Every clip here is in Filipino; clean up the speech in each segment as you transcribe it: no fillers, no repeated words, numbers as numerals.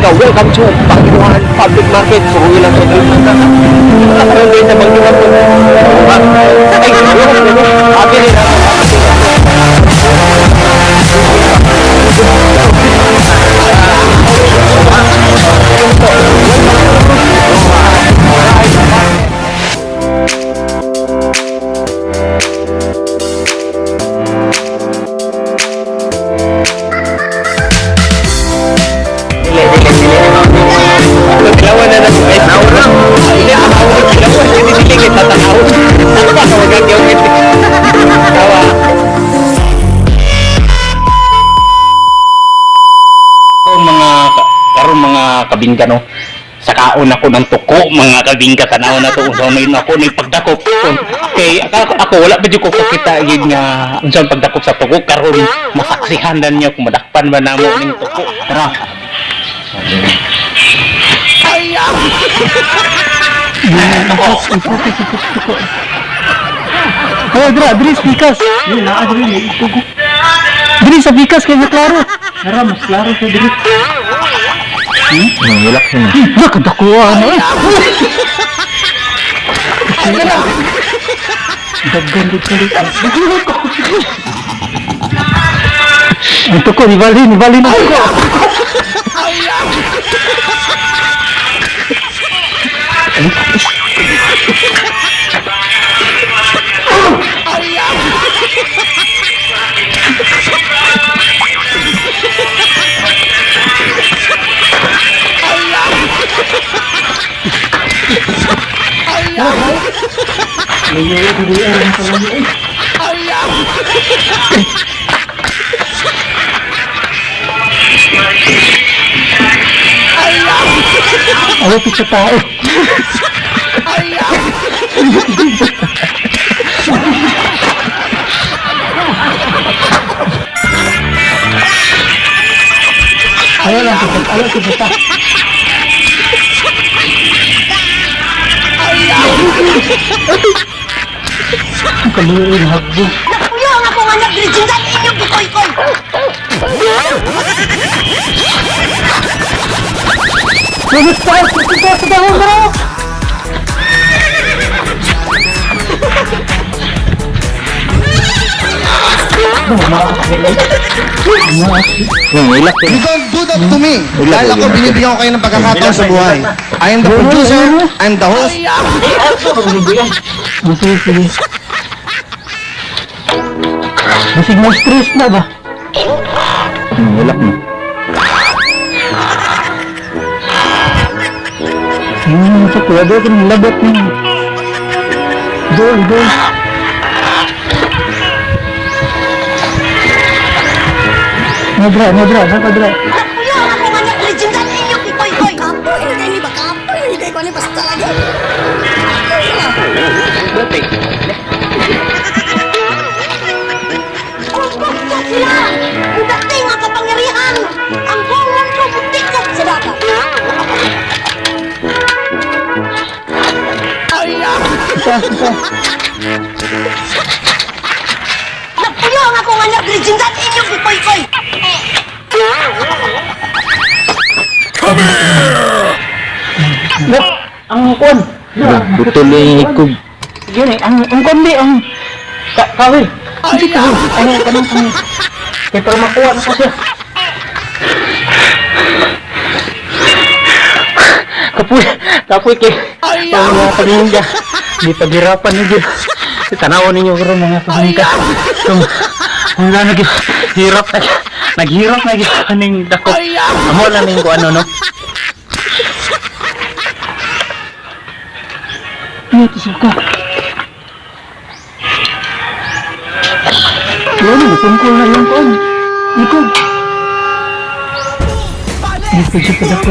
ikaw, welcome to Panginoon Public Market. Suruhin lang ito. Ayun din sa Panginoon po. Ay, happy nila. Dilawan na natin guys. Naura. Hindi ako dilawan. Hindi sila kita tanaw. Ano ba? Kawagag yung ito. Tawa. Mga kabingka no. Sa kaon ako ng tuko mga kabingka tanaw na to. So na ako ni pagdakop. Kay ako wala ba ko kita yun nga unsa pagdakop sa tuko karon masaksihan dan niyo kung madakpan ba namo ning tuko. Tara. Oh, Dri, pikas. Yun, Dri, itugo. Dri, sa pikas, kaya klaro. Tara, mas klaro sa Dri. Nangilak siya na. Nakadakuha na eh. Dagan dito. Ito ko, nibali na ako. Ayaw pizza tao. Ayaw lang pizza. Ang kaluin hagbo. Nakuyo ang akong anak Virgin sa inyong gikoy-koy. Lumit pa! Pagkita sa dahon bro! Nangilak You don't do that to me. Dahil ako binibigyan ko kayo ng pagkakataon sa buhay. I am the producer, I am the host. Sige. Basig mo stress na ba? Nangilak na. Sa kuya doon, labot niya. Doon. Nadra. Nakuyo ang akong anak Virgin sa inyong gikoy-koy. Kapo, hindi ba kapo? Hindi ko ni basta lagi. Umbok sila! Udating ang kapangyarihan! Ang buong ko butikot sa dagat! Nakuyo ang akong anak Virgin sa inyong gikoy-koy! Look, ang kon. Butuloy ko. Yun eh, ang kundi, ang kawil. Hindi kawil. Kanang. Kaya para makuha na ko siya. Kapoy kay mga pamilya. Di paghirapan ninyo. Tanawan ninyo karon mga pamilya. Kung na naghirap na kaning dako. Amo lang ning ko ano no. Ito suka. Ano, tungkol na lang ko. Iko. Ito siya pa dako.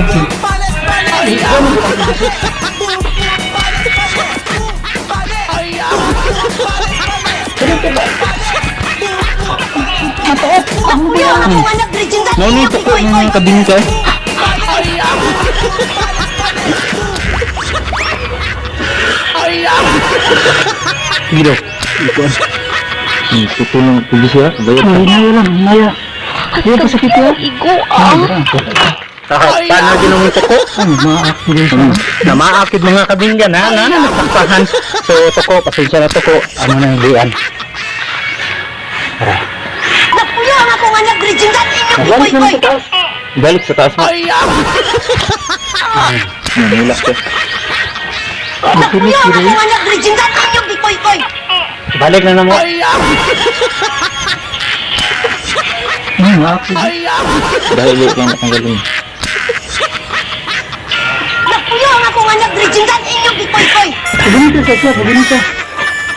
Nakuyo ang akong anak Virgin sa Nani inyong ko ko gikoy-koy! ng kabingka. Gilo. Iko. Ito nang tubig siya. Bayad. Hinaya lang, hinaya. Hindi pa sakit ya. Igo Ah, Paano ginawang tuko? Na maakid mga kabingga na natakpahan. So tuko, pasensya na tuko. Ano na yung diyan? Nakuya ang akong anak Bridgingan inyong Balik na ikoy-koy. sa taas. Balik sa taas mo. Nangulak siya. Nakuya ang akong anak Bridgingan inyong ikoy-koy. Balik na mo. Dahil ka na tanggalin. Nakuya ang akong anak Bridgingan inyong ikoy-koy. Pagpunta sa siya, pagpunta.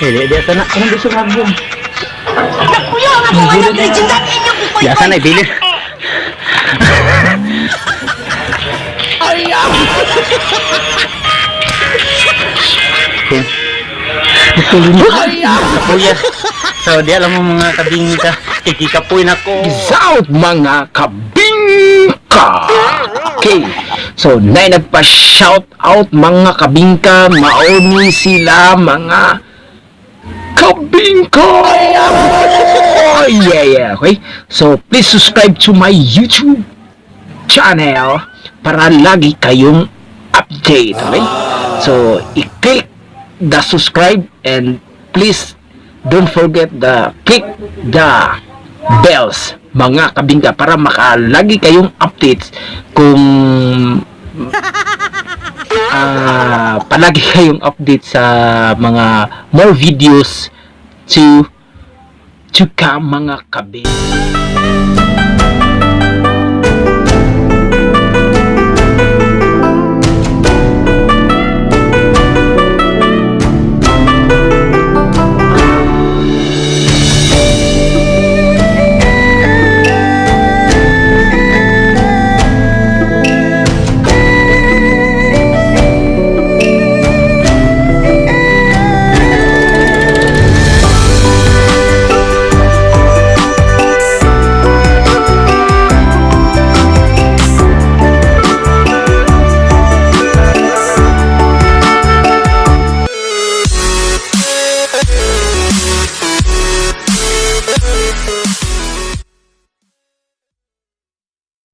Di ata na. Anong gusto magbuong? Nakuya ang akong anak Bridgingan inyong Di ikoy-koy. asa na ibilis. Kapuya. So, di alam mo mga kabingka. Kikikapuin ako. Out mga kabingka. Okay. So, na nagpa-shout out mga kabingka, mauni sila mga kabingka. Oh, yeah. Okay. So, please subscribe to my YouTube channel para lagi kayong update. Okay? So, i-click the subscribe and please don't forget the click the bells mga kabingka para makalagi kayong updates kung palagi kayong update sa mga more videos to come mga kabingka.